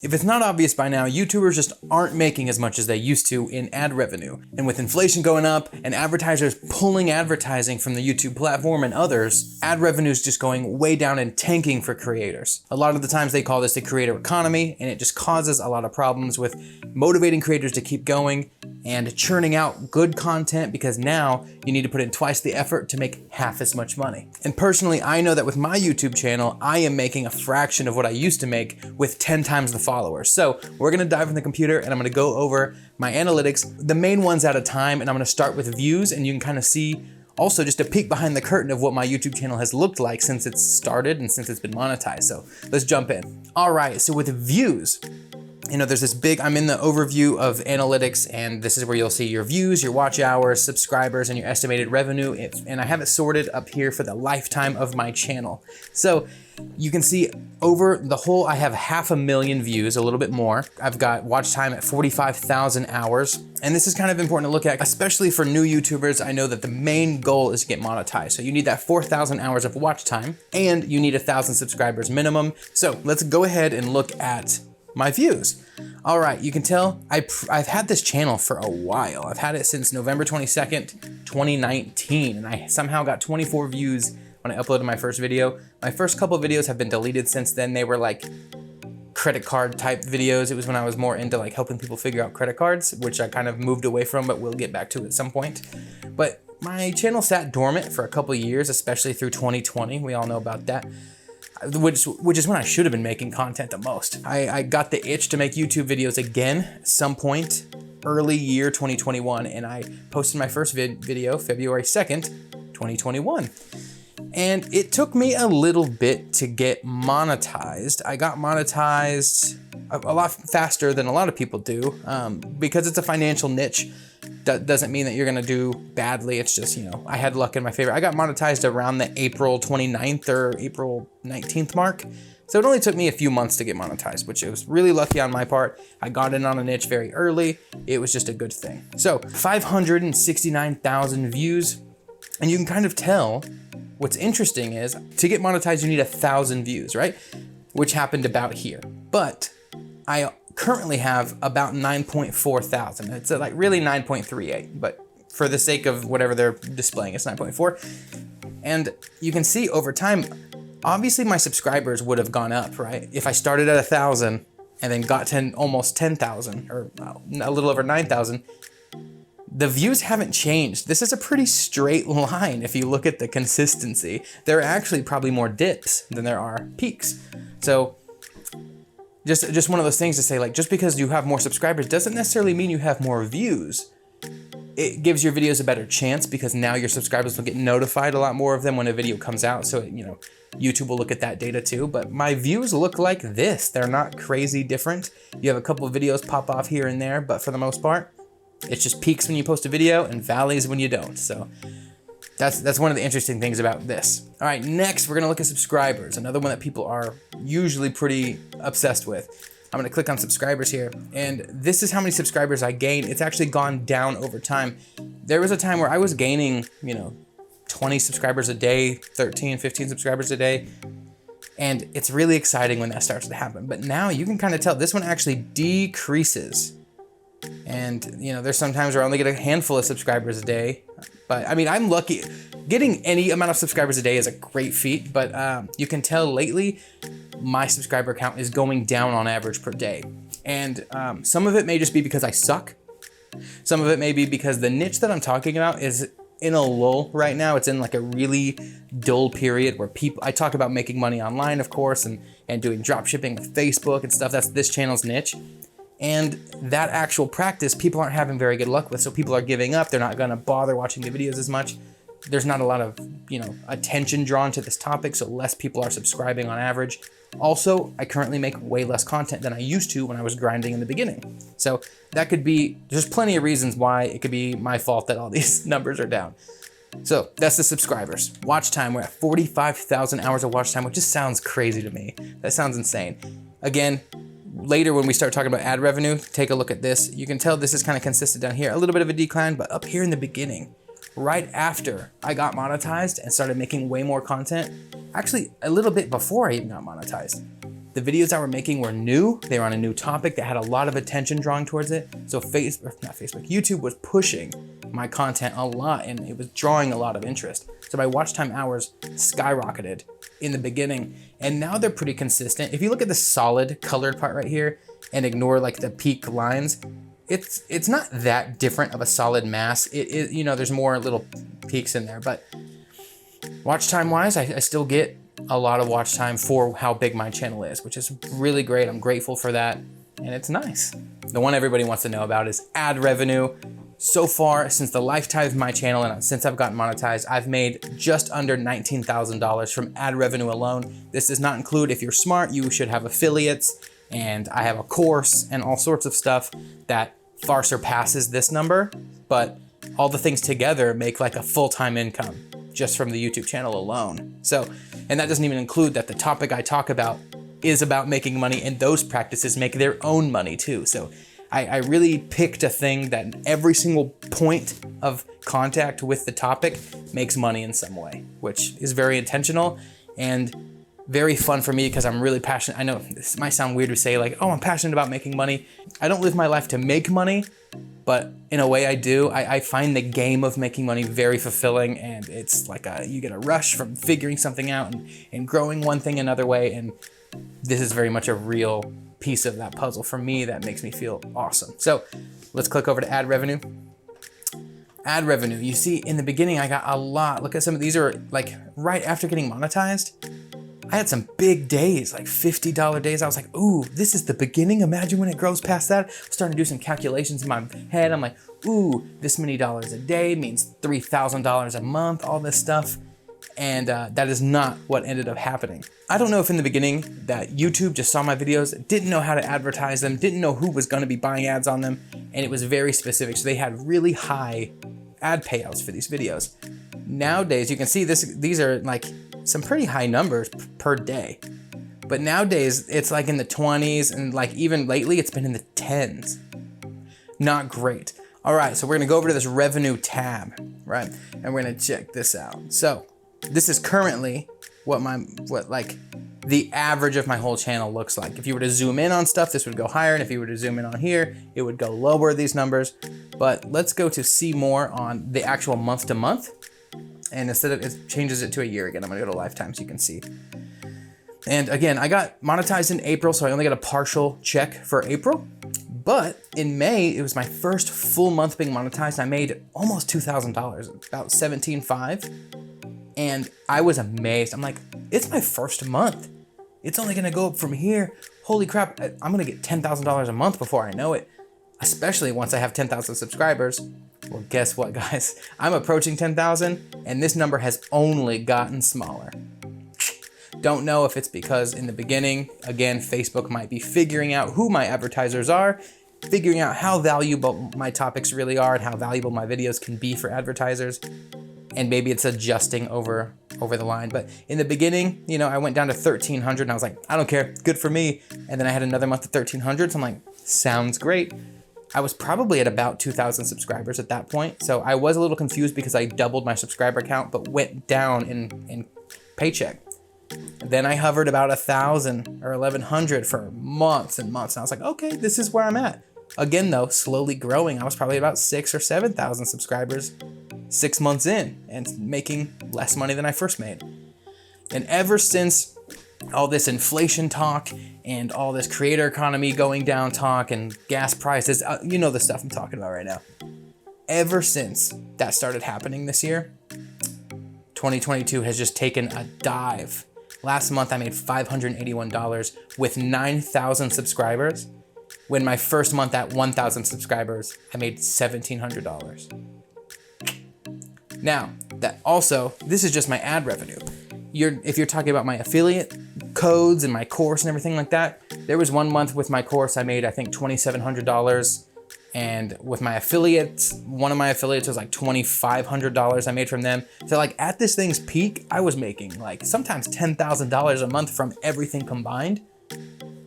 If it's not obvious by now, YouTubers just aren't making as much as they used to in ad revenue. And with inflation going up and advertisers pulling advertising from the YouTube platform and others, ad revenue is just going way down and tanking for creators. A lot of the times they call this the creator economy, and it just causes a lot of problems with motivating creators to keep going and churning out good content, because now you need to put in twice the effort to make half as much money. And personally, I know that with my YouTube channel, I am making a fraction of what I used to make with 10 times the followers. So we're gonna dive in the computer and I'm gonna go over my analytics, the main ones at a time, and I'm gonna start with views, and you can kind of see also just a peek behind the curtain of what my YouTube channel has looked like since it's started and since it's been monetized. So let's jump in. All right, so with views, there's this big, I'm in the overview of analytics, and this is where you'll see your views, your watch hours, subscribers, and your estimated revenue. And I have it sorted up here for the lifetime of my channel. So you can see over the whole, I have 500,000 views, a little bit more. I've got watch time at 45,000 hours. And this is kind of important to look at, especially for new YouTubers. I know that the main goal is to get monetized. So you need that 4,000 hours of watch time, and you need 1,000 subscribers minimum. So let's go ahead and look at my views. All right, you can tell I've had this channel for a while. I've had it since November 22nd, 2019, and I somehow got 24 views when I uploaded my first video. My first couple of videos have been deleted since then. They were like credit card type videos. It was when I was more into like helping people figure out credit cards, which I kind of moved away from, but we'll get back to it at some point. But my channel sat dormant for a couple of years, especially through 2020. We all know about that. Which is when I should have been making content the most. I got the itch to make YouTube videos again at some point, early year 2021, and I posted my first video February 2nd, 2021. And it took me a little bit to get monetized. I got monetized a lot faster than a lot of people do, because it's a financial niche. That doesn't mean that you're gonna do badly. It's just, I had luck in my favor. I got monetized around the April 29th or April 19th mark. So it only took me a few months to get monetized, which was really lucky on my part. I got in on a niche very early. It was just a good thing. So 569,000 views. And you can kind of tell what's interesting is to get monetized, you need 1,000 views, right? Which happened about here. But I currently have about 9.4 thousand. It's like really 9.38, but for the sake of whatever they're displaying, it's 9.4. And you can see over time, obviously my subscribers would have gone up, right? If I started at 1,000 and then got to almost 10,000 or a little over 9,000, the views haven't changed. This is a pretty straight line if you look at the consistency. There are actually probably more dips than there are peaks. So just one of those things to say, like, just because you have more subscribers doesn't necessarily mean you have more views. It gives your videos a better chance because now your subscribers will get notified a lot more of them when a video comes out. So, YouTube will look at that data too. But my views look like this. They're not crazy different. You have a couple of videos pop off here and there, but for the most part, it's just peaks when you post a video and valleys when you don't. So that's one of the interesting things about this. All right, next we're gonna look at subscribers, another one that people are usually pretty obsessed with. I'm gonna click on subscribers here, and this is how many subscribers I gained. It's actually gone down over time. There was a time where I was gaining, 20 subscribers a day, 13, 15 subscribers a day. And it's really exciting when that starts to happen. But now you can kind of tell this one actually decreases. And there's sometimes where I only get a handful of subscribers a day. But I mean, I'm lucky. Getting any amount of subscribers a day is a great feat, but you can tell lately my subscriber count is going down on average per day. And some of it may just be because I suck. Some of it may be because the niche that I'm talking about is in a lull right now. It's in like a really dull period where I talk about making money online, of course, and doing drop shipping with Facebook and stuff. That's this channel's niche. And that actual practice, people aren't having very good luck with. So people are giving up. They're not gonna bother watching the videos as much. There's not a lot of, attention drawn to this topic. So less people are subscribing on average. Also, I currently make way less content than I used to when I was grinding in the beginning. So that could be, there's plenty of reasons why it could be my fault that all these numbers are down. So that's the subscribers. Watch time, we're at 45,000 hours of watch time, which just sounds crazy to me. That sounds insane. Again, later when we start talking about ad revenue, take a look at this. You can tell this is kind of consistent down here, a little bit of a decline, but up here in the beginning, right after I got monetized and started making way more content, actually a little bit before I even got monetized, The videos I were making were new. They were on a new topic that had a lot of attention drawn towards it. So YouTube was pushing my content a lot, and it was drawing a lot of interest. So my watch time hours skyrocketed in the beginning, and now they're pretty consistent. If you look at the solid colored part right here and ignore like the peak lines, it's not that different of a solid mass. It is, you know, there's more little peaks in there, but watch time wise, I still get a lot of watch time for how big my channel is, which is really great. I'm grateful for that, and it's nice. The one everybody wants to know about is ad revenue. So far, since the lifetime of my channel and since I've gotten monetized, I've made just under $19,000 from ad revenue alone. This does not include, if you're smart, you should have affiliates, and I have a course and all sorts of stuff that far surpasses this number, but all the things together make like a full-time income just from the YouTube channel alone. So, and that doesn't even include that the topic I talk about is about making money, and those practices make their own money too. So I really picked a thing that every single point of contact with the topic makes money in some way, which is very intentional and very fun for me because I'm really passionate. I know this might sound weird to say like, oh, I'm passionate about making money. I don't live my life to make money, but in a way I do. I find the game of making money very fulfilling, and it's like you get a rush from figuring something out and growing one thing another way. And this is very much a real piece of that puzzle for me that makes me feel awesome. So let's click over to ad revenue. Ad revenue, you see in the beginning, I got a lot. Look at some of these are like right after getting monetized. I had some big days, like $50 days. I was like, ooh, this is the beginning. Imagine when it grows past that. I'm starting to do some calculations in my head. I'm like, ooh, this many dollars a day means $3,000 a month, all this stuff. And that is not what ended up happening. I don't know if in the beginning that YouTube just saw my videos, didn't know how to advertise them, didn't know who was gonna be buying ads on them, and it was very specific. So they had really high ad payouts for these videos. Nowadays, you can see these are like some pretty high numbers per day. But nowadays, it's like in the 20s, and like even lately, it's been in the 10s. Not great. All right, so we're gonna go over to this revenue tab, right? And we're gonna check this out. So this is currently what like the average of my whole channel looks like. If you were to zoom in on stuff, this would go higher, and if you were to zoom in on here, it would go lower, these numbers. But let's go to see more on the actual month to month. And instead of, it changes it to a year again. I'm gonna go to lifetime so you can see. And again, I got monetized in April, so I only got a partial check for April. But in May, it was my first full month being monetized. I made almost $2,000, about $17,500. And I was amazed. I'm like, it's my first month. It's only gonna go up from here. Holy crap, I'm gonna get $10,000 a month before I know it, especially once I have 10,000 subscribers. Well, guess what, guys? I'm approaching 10,000, and this number has only gotten smaller. Don't know if it's because in the beginning, again, Facebook might be figuring out who my advertisers are, figuring out how valuable my topics really are and how valuable my videos can be for advertisers. And maybe it's adjusting over the line. But in the beginning, you know, I went down to 1,300 and I was like, I don't care, good for me. And then I had another month of 1,300, so I'm like, sounds great. I was probably at about 2,000 subscribers at that point. So I was a little confused because I doubled my subscriber count, but went down in paycheck. Then I hovered about 1,000 or 1,100 for months and months. And I was like, okay, this is where I'm at. Again, though, slowly growing. I was probably about 6,000 or 7,000 subscribers 6 months in and making less money than I first made. And ever since all this inflation talk and all this creator economy going down talk and gas prices, you know the stuff I'm talking about right now. Ever since that started happening this year, 2022 has just taken a dive. Last month I made $581 with 9,000 subscribers. When my first month at 1,000 subscribers, I made $1,700. Now, this is just my ad revenue. If you're talking about my affiliate codes and my course and everything like that, there was one month with my course I made, I think, $2,700. And with my affiliates, one of my affiliates was like $2,500 I made from them. So like at this thing's peak, I was making like sometimes $10,000 a month from everything combined.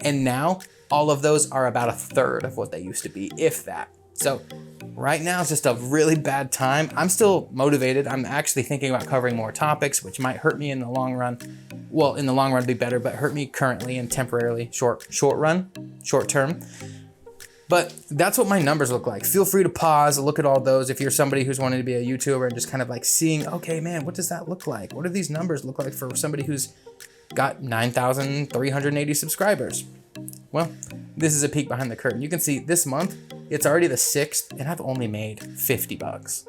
And now all of those are about a third of what they used to be, if that. So right now it's just a really bad time. I'm still motivated. I'm actually thinking about covering more topics, which might hurt me in the long run. Well, in the long run, be better, but hurt me currently and temporarily, short term. But that's what my numbers look like. Feel free to pause, look at all those. If you're somebody who's wanting to be a YouTuber and just kind of like seeing, okay, man, what does that look like? What do these numbers look like for somebody who's got 9,380 subscribers? Well, this is a peek behind the curtain. You can see this month, it's already the 6th, and I've only made $50.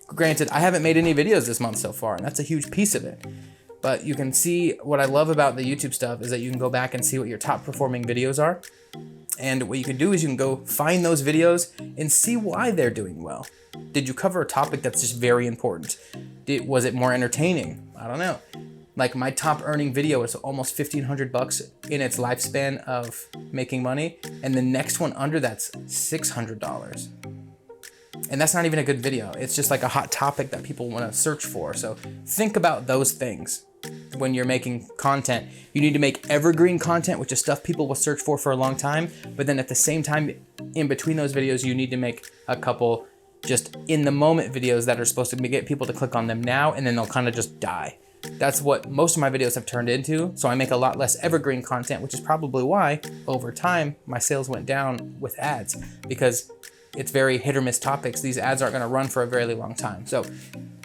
Granted, I haven't made any videos this month so far, and that's a huge piece of it. But you can see what I love about the YouTube stuff is that you can go back and see what your top performing videos are. And what you can do is you can go find those videos and see why they're doing well. Did you cover a topic that's just very important? Was it more entertaining? I don't know. Like my top earning video is almost $1,500 in its lifespan of making money. And the next one under that's $600. And that's not even a good video. It's just like a hot topic that people want to search for. So think about those things when you're making content. You need to make evergreen content, which is stuff people will search for a long time. But then at the same time, in between those videos, you need to make a couple just in the moment videos that are supposed to get people to click on them now, and then they'll kind of just die. That's what most of my videos have turned into. So I make a lot less evergreen content, which is probably why over time my sales went down with ads, because it's very hit or miss topics. These ads aren't gonna run for a very long time. So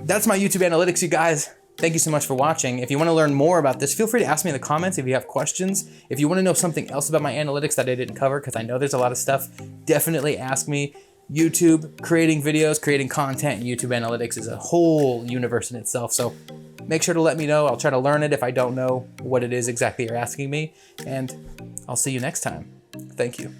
that's my YouTube analytics, you guys. Thank you so much for watching. If you wanna learn more about this, feel free to ask me in the comments if you have questions. If you wanna know something else about my analytics that I didn't cover, because I know there's a lot of stuff, definitely ask me. YouTube, creating videos, creating content, and YouTube analytics is a whole universe in itself. So make sure to let me know. I'll try to learn it if I don't know what it is exactly you're asking me. And I'll see you next time. Thank you.